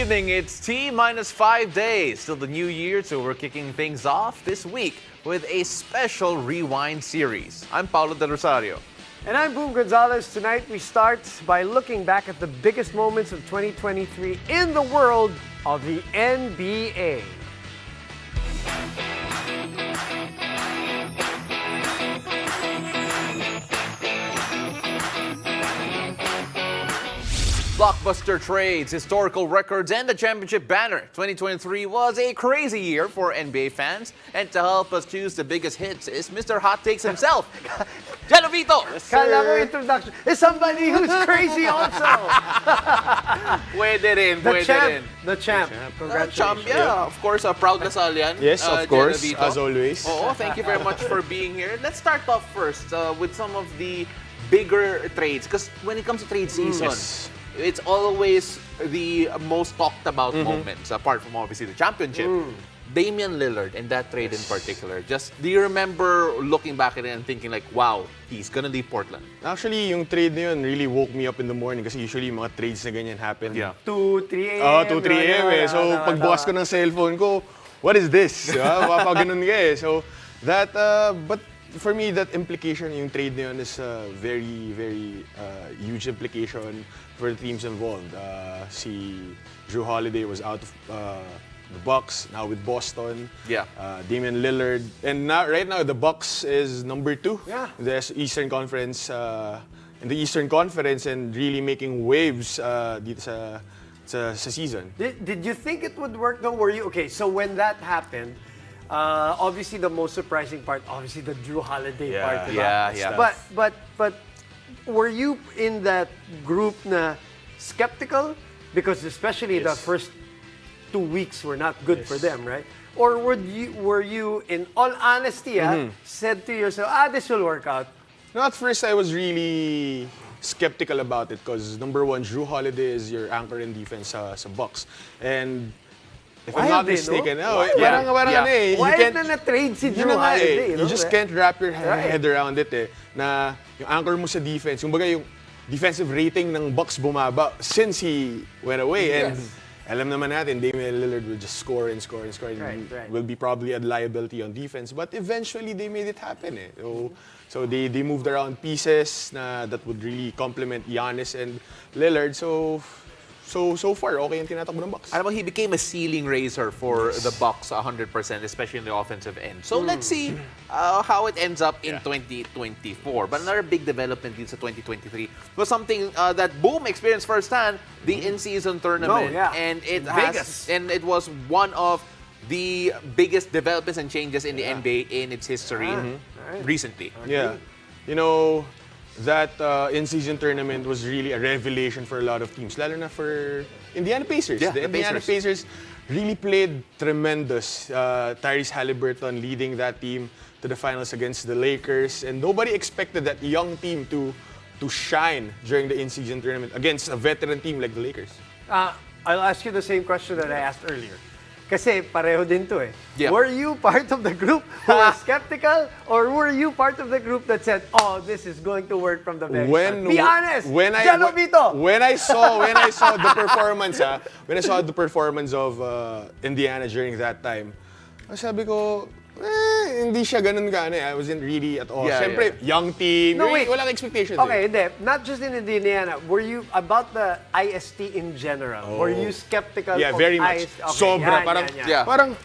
evening. It's T-5 days till the new year, so we're kicking things off this week with a special rewind series. I'm Paulo Del Rosario. And I'm Boom Gonzalez. Tonight we start by looking back at the biggest moments of 2023 in the world of the NBA. Blockbuster trades, historical records, and the championship banner. 2023 was a crazy year for NBA fans. And to help us choose the biggest hits is Mr. Hot Takes himself, Gelo Vito. Kala ko introduction is somebody who's crazy also. Pwede rin. The champ. Congratulations. Yeah, of course, a proud Lasal yan. Yes, of Gelo course, Vito. as always. Oo, thank you very much for being here. Let's start off first with some of the bigger trades. Because when it comes to trade season, it's always the most talked about moments, apart from obviously the championship. Damian Lillard and that trade in particular. Just, do you remember looking back at it and thinking like, wow, he's gonna leave Portland? Actually, yung trade na yun really woke me up in the morning kasi usually yung mga trades na ganyan happen. Yeah. 2, 3 a.m. Oh, 2, 3 a.m. eh. So, pagbukas ko ng cellphone ko, what is this? Mapapaganon ka eh. So, that, but for me, that implication, yung trade na yun is a very, very huge implication for the teams involved. Si Drew Holiday was out of the Bucks, now with Boston. Yeah. Damian Lillard. And now, right now, the Bucks is number 2. Yeah. In the Eastern Conference, in the Eastern Conference and really making waves dito sa season. Did you think it would work though? Were you okay? So when that happened, obviously the most surprising part, obviously the Drew Holiday part. Diba? Yeah. But were you in that group na skeptical? Because especially the first 2 weeks were not good for them, right? Or were you in all honesty, said to yourself, this will work out? No, at first I was really skeptical about it because number one, Drew Holiday is your anchor in defense sa Bucks. And if I'm not mistaken, parang ano eh. Why na na-trade si Drew Holiday? You just can't wrap your head around it eh. Na yung anchor mo sa defense, yung bagay yung defensive rating ng Bucks bumaba since he went away. And alam naman natin, Damian Lillard will just score and score and score and will be probably a liability on defense. But eventually, they made it happen eh. So they moved around pieces that would really complement Giannis and Lillard. So far, okay yung tinatakbo ng Bucks. Alam mo, he became a ceiling raiser for the Bucks 100%, especially in the offensive end. So let's see how it ends up in 2024. But another big development in 2023 was something that Boom experienced firsthand, the in-season tournament. And it was one of the biggest developments and changes in the NBA in its history recently. Yeah. You know, that in-season tournament was really a revelation for a lot of teams, lalo na for Indiana Pacers. Yeah, the Indiana Pacers really played tremendous. Tyrese Halliburton leading that team to the finals against the Lakers, and nobody expected that young team to shine during the in-season tournament against a veteran team like the Lakers. I'll ask you the same question that I asked earlier. Kasi pareho din to eh. Yeah. Were you part of the group who was skeptical, or were you part of the group that said, this is going to work from the very start? Be honest! Gelo Vito! When I saw the performance of Indiana during that time, sabi ko, hindi siya ganun ka I wasn't really at all. Siyempre, young team, walang expectation. Okay, not just in Indiana. Were you, about the IST in general, were you skeptical of very much. IST? Okay, Sobra, parang,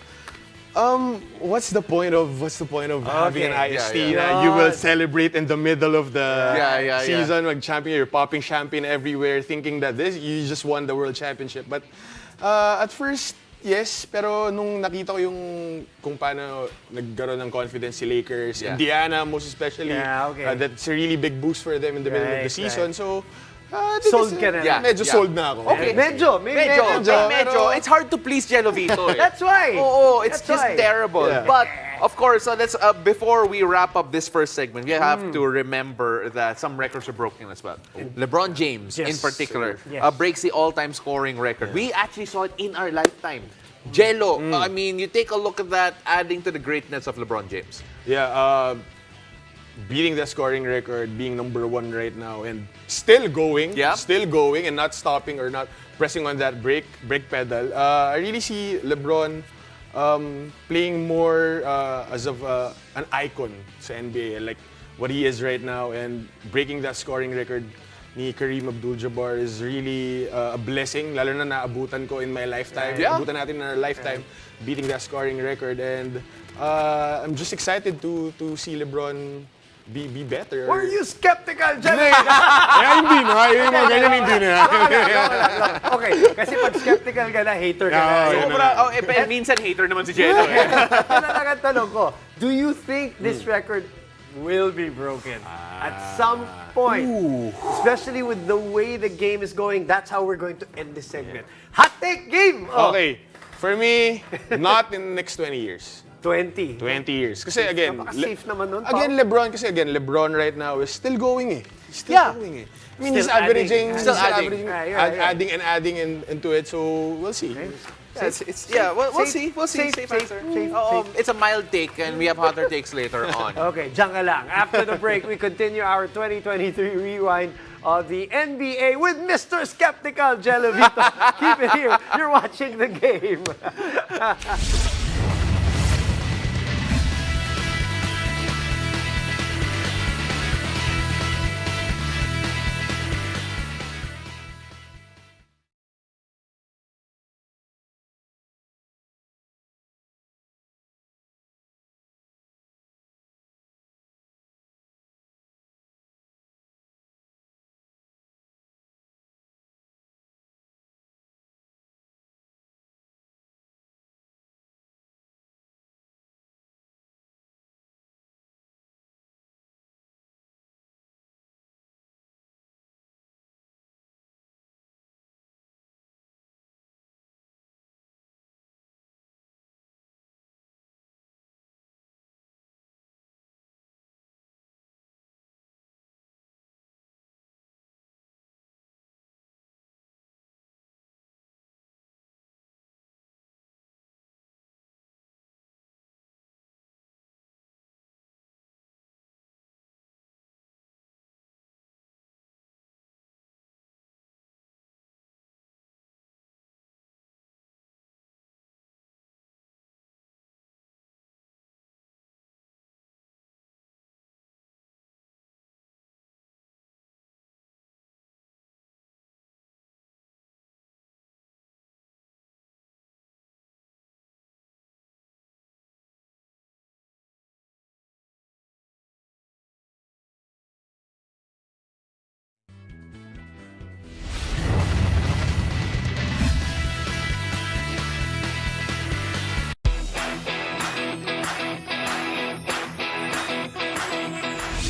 what's the point of having an IST na you will celebrate in the middle of the season, mag-champion, you're popping champagne everywhere, thinking that you just won the world championship. But at first, yes, pero nung nakita ko yung kung paano nagkaroon ng confidence si Lakers, Indiana most especially, that's a really big boost for them in the middle of the season. So, sold ka na. Medyo sold na ako. Okay. Medyo. It's hard to please Gelo Vito. That's why. It's just terrible. Yeah. But of course, let's before we wrap up this first segment, we have to remember that some records are broken as well. LeBron James, in particular, breaks the all-time scoring record. We actually saw it in our lifetime. Gelo, I mean, you take a look at that, adding to the greatness of LeBron James. Yeah, beating the scoring record, being #1 right now, and still going, and not stopping or not pressing on that brake pedal. I really see LeBron playing more as of an icon sa NBA, like what he is right now, and breaking that scoring record ni Kareem Abdul-Jabbar is really a blessing, lalo na naabutan ko in my lifetime. Abutan natin in our lifetime, beating that scoring record, and I'm just excited to see LeBron be better. Were you skeptical, Gelo? Hindi na. Yung mga ganyan, hindi na. Okay, kasi pag skeptical ka na, hater ka na. Minsan hater naman si Gelo. Ito na lang ang tanong ko. Do you think this record will be broken at some point? Especially with the way the game is going, that's how we're going to end this segment. Hot take game! Okay. For me, not in the next 20 years. 20 years. Kasi again, Napaka-safe naman nun, again, LeBron right now is still going Still going I mean, he's averaging, adding into it, so we'll see. Okay. We'll see. Safe answer. It's a mild take, and we have hotter takes later on. Okay, dyan ka lang. After the break, we continue our 2023 rewind of the NBA with Mr. Skeptical, Gelo Vito. Keep it here. You're watching the game.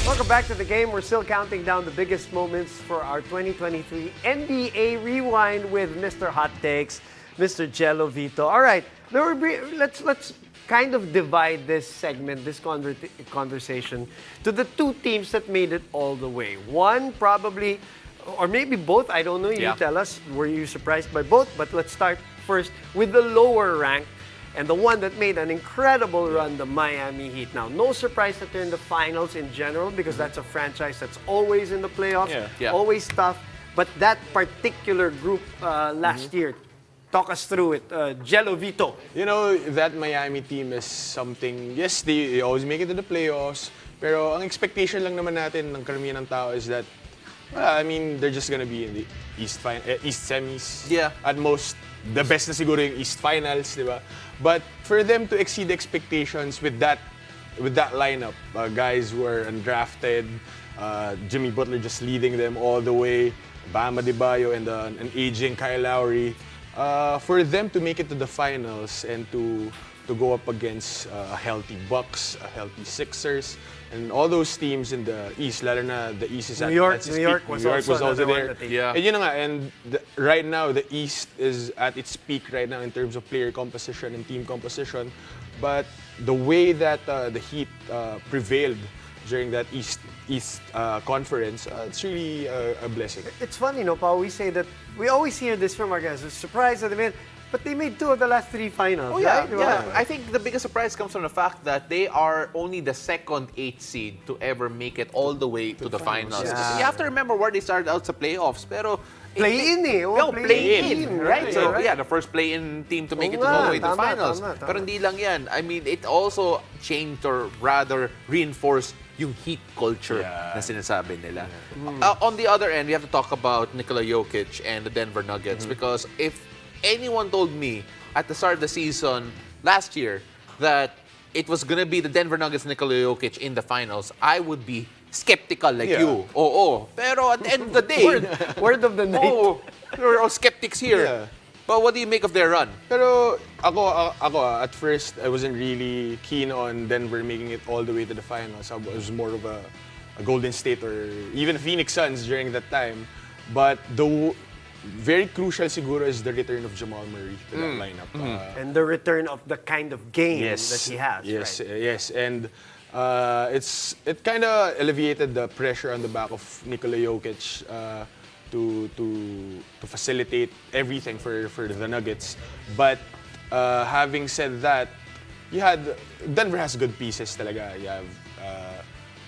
Welcome back to the game. We're still counting down the biggest moments for our 2023 NBA Rewind with Mr. Hot Takes, Mr. Gelo Vito. All right, let's kind of divide this segment, this conversation, to the two teams that made it all the way. One probably, or maybe both, I don't know, you tell us, were you surprised by both? But let's start first with the lower rank and the one that made an incredible run, the Miami Heat. Now, no surprise that they're in the finals in general because that's a franchise that's always in the playoffs, always tough. But that particular group last year, talk us through it. Gelo Vito. You know, that Miami team is something, yes, they always make it to the playoffs, pero ang expectation lang naman natin ng karamihan ng tao is that, I mean, they're just gonna be in the East semis. Yeah. At most, the best na siguro yung East Finals, di ba? But for them to exceed expectations with that lineup, guys who are undrafted, Jimmy Butler just leading them all the way, Bam Adebayo and an aging Kyle Lowry, for them to make it to the finals and to go up against a healthy Bucks, a healthy Sixers, and all those teams in the East, lalo na the East is New York was also there. Yeah. And yun na nga, and right now, the East is at its peak right now in terms of player composition and team composition. But the way that the Heat prevailed during that East conference, it's really a blessing. It's funny, no, Paul? We say that, we always hear this from our guys. Surprise at the minute. But they made 2 of the last 3 finals, Oh yeah, right? yeah. I think the biggest surprise comes from the fact that they are only the second 8 seed to ever make it all the way to the finals. Yeah. You have to remember where they started out sa playoffs, pero Play-in eh. Oh, No, play-in. play-in, right? So Right. yeah, the first play-in team to make it Oo all nga, the way to the tama, finals. tama. Pero hindi lang yan. I mean, it also changed or rather reinforced yung Heat culture na sinasabi nila. On the other end, we have to talk about Nikola Jokic and the Denver Nuggets because if anyone told me at the start of the season last year that it was gonna be the Denver Nuggets Nikola Jokic in the finals, I would be skeptical like you. Oo. Pero at the end of the day, Word of the night. oh, we're all skeptics here. Yeah. But what do you make of their run? Pero ako at first, I wasn't really keen on Denver making it all the way to the finals. I was more of a Golden State or even Phoenix Suns during that time. But the very crucial siguro is the return of Jamal Murray to that lineup. And the return of the kind of game that he has, Yes, right? yes. And it kind of alleviated the pressure on the back of Nikola Jokic to facilitate everything for the Nuggets. But having said that, Denver has good pieces talaga. You have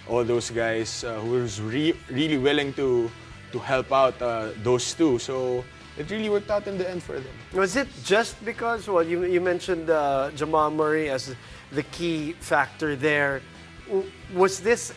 all those guys who was really willing to help out those two. So it really worked out in the end for them. Was it just because, well, you mentioned Jamal Murray as the key factor there. Was this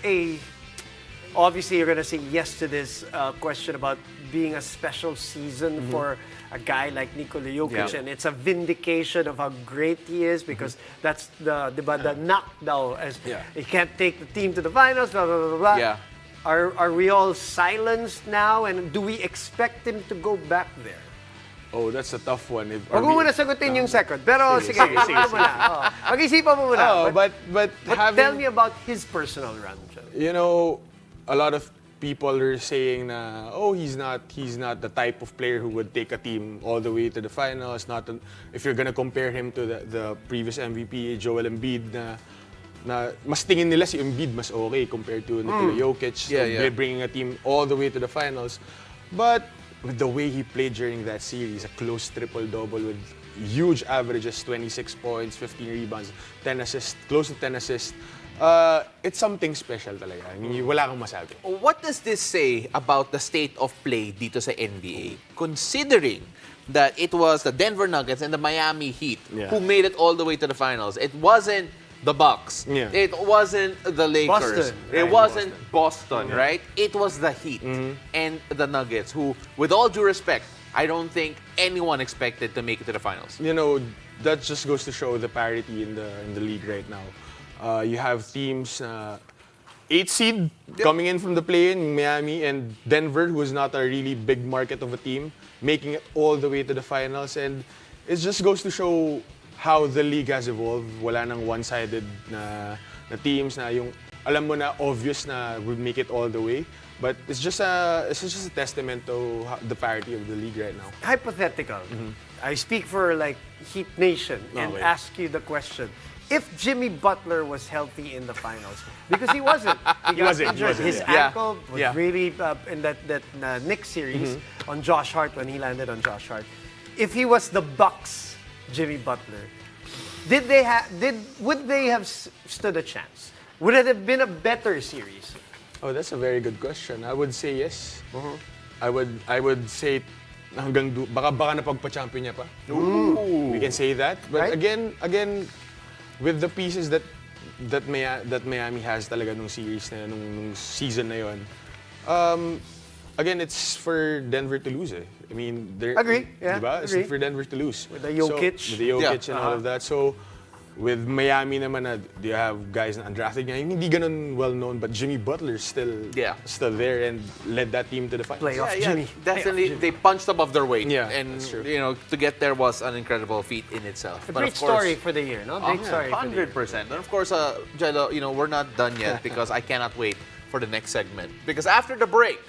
obviously you're going to say yes to this question about being a special season for a guy like Nikola Jokic, Yeah. and it's a vindication of how great he is because that's the knockdown as he can't take the team to the finals, blah, blah, blah, blah. Yeah. Are we all silenced now, and do we expect him to go back there? Oh, that's a tough one. Huwag mo muna sagutin yung second. Pero sige, isipan mo na. Oh. Mag-isipan mo muna. Oh, but tell me about his personal run. You know, a lot of people are saying na, oh, he's not the type of player who would take a team all the way to the finals. If you're gonna compare him to the previous MVP, Joel Embiid, na mas tingin nila si Embiid mas okay compared to Nikola Jokic. So Yeah. bringing a team all the way to the finals. But with the way he played during that series, a close triple-double with huge averages, 26 points, 15 rebounds, 10 assists, close to 10 assists, it's something special talaga. Wala kang masabi. What does this say about the state of play dito sa NBA? Considering that it was the Denver Nuggets and the Miami Heat who made it all the way to the finals. It wasn't the Bucks. Yeah. It wasn't the Lakers. Boston. It wasn't Boston, right? It was the Heat and the Nuggets who, with all due respect, I don't think anyone expected to make it to the finals. You know, that just goes to show the parity in the league right now. You have teams 8 seed coming in from the play-in, Miami and Denver, who is not a really big market of a team, making it all the way to the finals. And it just goes to show how the league has evolved. Wala nang one-sided na teams na yung alam mo na obvious na would make it all the way. But it's just a testament to the parity of the league right now. Hypothetical. I speak for like Heat Nation and Okay. ask you the question. If Jimmy Butler was healthy in the finals, because he wasn't. He got wasn't, injured. he His wasn't, yeah. ankle was Yeah. really in that Knicks series on Josh Hart when he landed on Josh Hart. If he was the Bucks, Jimmy Butler, would they have stood a chance? Would it have been a better series? Oh, that's a very good question. I would say yes. I would say baka napagpa-champion niya pa. We can say that. But Right. again, with the pieces that Miami has talaga nung series na nung season na yon. Again, it's for Denver to lose. I mean, Agree, yeah, diba? It's agree. for Denver to lose. With the Jokic. So, with the Jokic Yeah. and all of that. So, with Miami naman na you have guys na undrafted nga, hindi ganun well known, but Jimmy Butler still there and led that team to the finals. Playoff Yeah, Jimmy. definitely. They punched above their weight. Yeah, and that's true. you know, to get there was an incredible feat in itself. A But great of course, story for the year, no? Great story for the year. 100%. And of course, Gelo, you know, we're not done yet because I cannot wait for the next segment. Because after the break,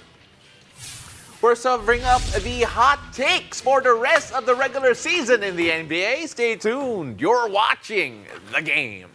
we're serving up the hot takes for the rest of the regular season in the NBA. Stay tuned. You're watching The Game.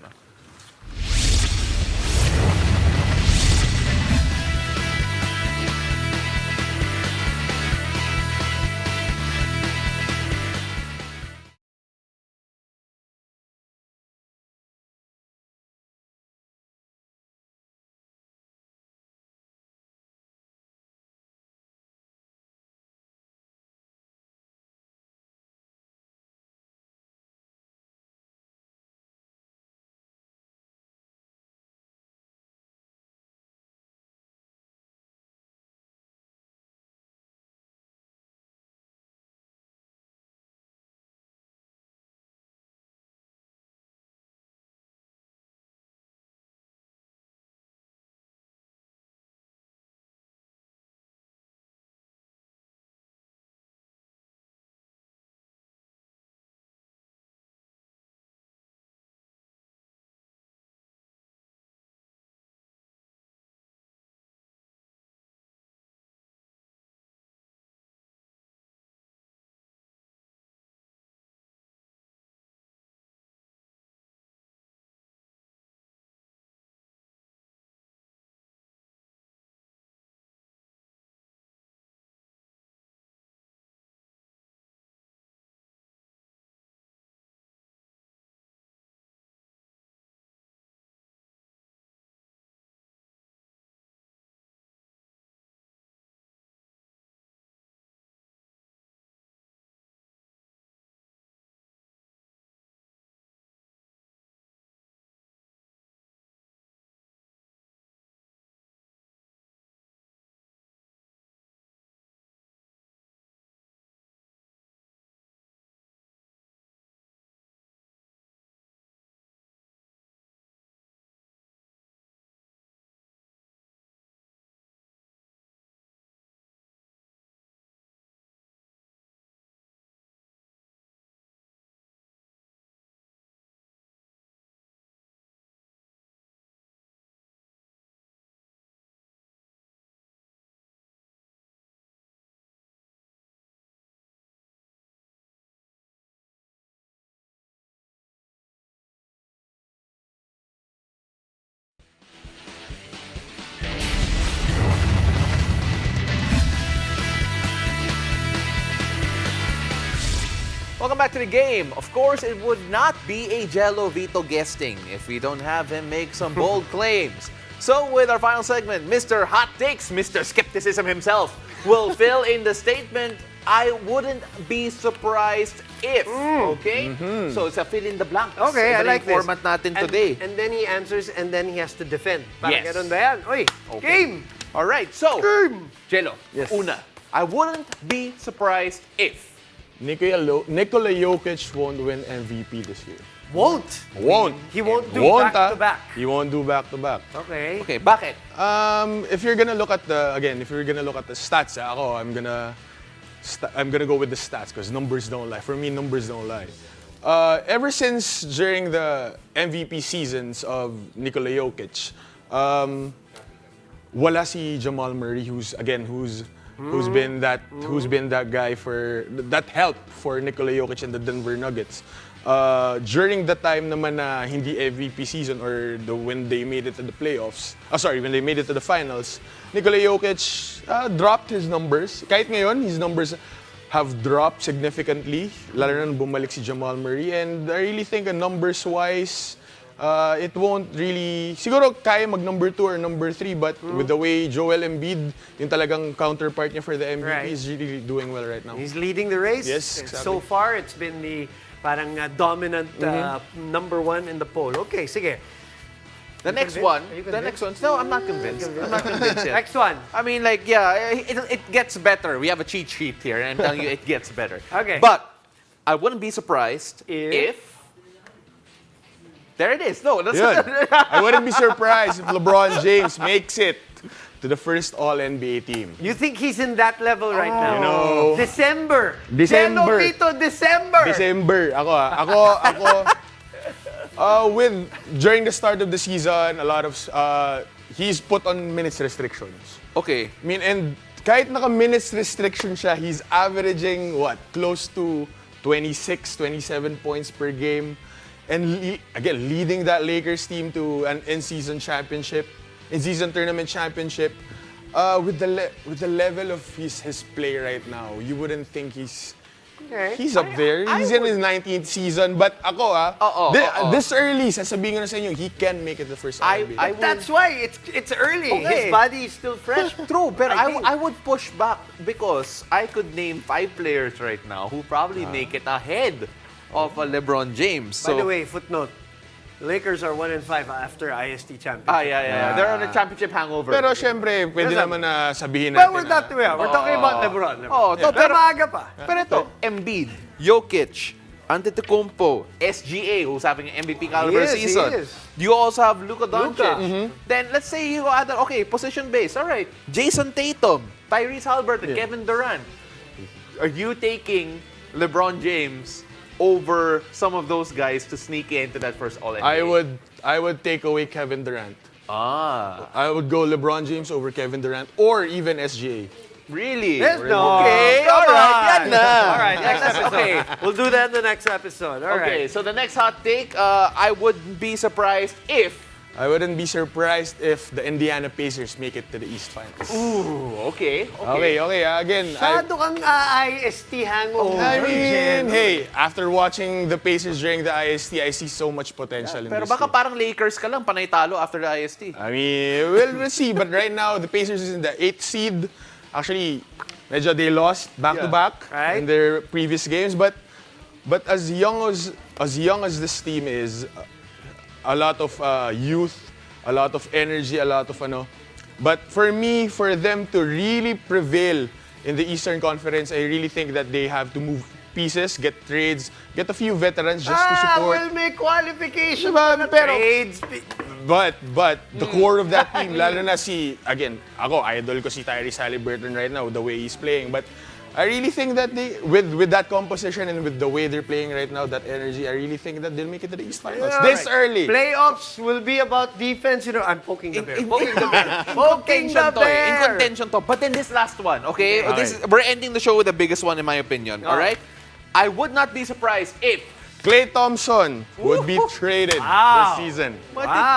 Welcome back to the game. Of course, it would not be a Gelo Vito guesting if we don't have him make some bold claims. So with our final segment, Mr. Hot Takes, Mr. Skepticism himself, will fill in the statement, I wouldn't be surprised if. Okay? So it's a fill in the blanks. Okay, I like this. format natin today. And then he answers and then he has to defend. Parang Yes. ganun ba yan? Oy, game! All right, so, Game! Jello, Yes. una, I wouldn't be surprised if. Nikola Jokic won't win MVP this year. Won't. Won't. He won't do Won't, back-to-back. He won't do back-to-back. Okay. Okay, bakit? If you're gonna look at the stats, I'm gonna go with the stats because numbers don't lie. For me, numbers don't lie. Ever since during the MVP seasons of Nikola Jokic, wala si Jamal Murray, who's been that guy for that help for Nikola Jokic and the Denver Nuggets. During the time naman na hindi MVP season or when they made it to the playoffs, when they made it to the finals, Nikola Jokic dropped his numbers. Kahit ngayon, his numbers have dropped significantly, lalo na nung bumalik si Jamal Murray. And I really think numbers-wise, it won't really, siguro kaya mag number 2 or number 3, but with the way Joel Embiid, yung talagang counterpart niya for the MVP, Right. is really doing well right now. He's leading the race. Yes, exactly. So far, it's been the parang dominant number 1 in the poll. Okay, sige. The next convinced? one, Are you the next one, convinced? no, I'm not convinced. I'm not convinced yet. Next one. I mean, like, yeah, it gets better. We have a cheat sheet here, and I'm telling you, it gets better. Okay. But I wouldn't be surprised If? There it is. No, that's Yun. I wouldn't be surprised if LeBron James makes it to the first All-NBA team. You think he's in that level right now? You know. December. December. Gelo Vito, December. December. During the start of the season, a lot of he's put on minutes restrictions. okay. I mean, and kahit naka-minutes restriction siya, he's averaging close to 26, 27 points per game. And again, leading that Lakers team to an in-season tournament championship. With the level of his play right now, you wouldn't think he's up there. He's in his 19th season. But ako, this early, sasabihin ko na sa inyo, he can make it the first NBA. That's why it's early. Okay. His body is still fresh. True, but think. I would push back because I could name 5 players right now who probably make it ahead of LeBron James. By So, the way, footnote. Lakers are 1-5 after IST championship. yeah. They're on a championship hangover. Pero syempre, pwede Yes, naman na sabihin But natin we're not we're talking about LeBron. pero maaga pa. Pero ito, Embiid, Jokic, Antetokounmpo, SGA, who's having an MVP caliber He is, season. he is. You also have Luka Doncic. Luka. Then let's say you add, position base. All right, Jason Tatum, Tyrese Haliburton, Kevin Durant. Are you taking LeBron James over some of those guys to sneak into that first All-NBA? I would take away Kevin Durant. Ah, I would go LeBron James over Kevin Durant or even SGA. really? Yes, no. Okay, Come all right, on. yan na. All right, next episode. Okay. We'll do that in the next episode. All Okay, right. so the next hot take, I wouldn't be surprised if. I wouldn't be surprised if the Indiana Pacers make it to the East Finals. Ooh, okay. Okay. Again, Masyado kang IST hangover. I Jen. mean, hey, after watching the Pacers during the IST, I see so much potential in Pero this baka team. parang Lakers ka lang, panay talo after the IST. I mean, we'll see. But right now, the Pacers is in the 8th seed. Actually, medyo they lost back-to-back Right. in their previous games. But as young as this team is, a lot of youth, a lot of energy, a lot of But for me, for them to really prevail in the Eastern Conference, I really think that they have to move pieces, get trades, get a few veterans just to support. We'll make qualification Diba, na pero- trades. But the core of that team, lalo na ako, idol ko si Tyrese Haliburton right now, the way he's playing. But I really think that with that composition and with the way they're playing right now, that energy, I really think that they'll make it to the East Finals this early. Playoffs will be about defense. I'm poking the bear. Poking the bear. In Poking contention the to eh. In bear. contention to. But then this last one, okay? Okay. We're ending the show with the biggest one in my opinion, all right? I would not be surprised if Klay Thompson would be traded Wow. this season.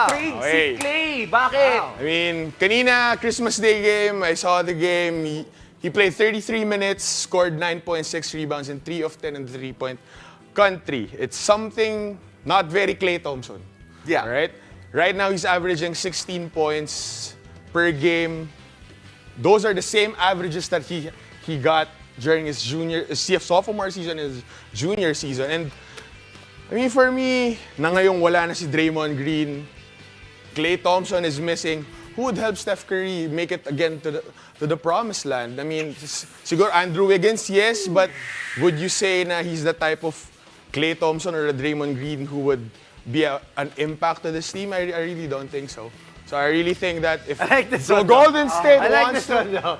trade si Okay. Clay. Bakit? Wow. I mean, kanina, Christmas Day game, I saw the game. He played 33 minutes, scored 9.6 rebounds, and 3 of 10 in the three-point country. It's something not very Klay Thompson. Yeah. Right? Right now, he's averaging 16 points per game. Those are the same averages that he got during his sophomore season, his junior season. And I mean, for me, na ngayong wala na si Draymond Green, Klay Thompson is missing. Who would help Steph Curry make it again to the promised land? I mean, siguro Andrew Wiggins, yes, but would you say na he's the type of Klay Thompson or a Draymond Green who would be an impact to this team? I really don't think so. So I really think that if I like this so one, Golden State I like wants this one, though.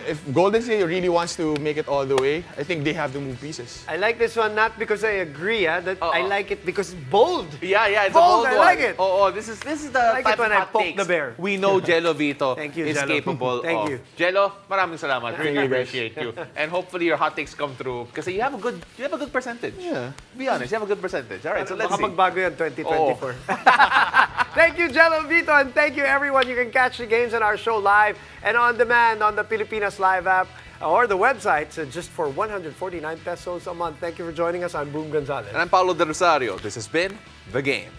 if Golden State really wants to make it all the way, I think they have to move pieces. I like this one not because I agree, that I like it because it's bold. Yeah, it's Bold, a bold I one. like it. This is the I like type it when of I hot poke takes the bear. we know Gelo Vito Thank you, is Gelo. capable Thank of. you. Gelo, maraming salamat. Really you, guys. appreciate you. And hopefully your hot takes come through because you have a good percentage. Yeah. Be honest, you have a good percentage. All right, so let's see. Makapagbago yan 2024. Thank you, Gelo Vito, and thank you, everyone. You can catch the games on our show live and on demand on the Pilipinas Live app or the website just for 149 pesos a month. Thank you for joining us. I'm Boom Gonzalez. And I'm Paulo De Rosario. This has been The Game.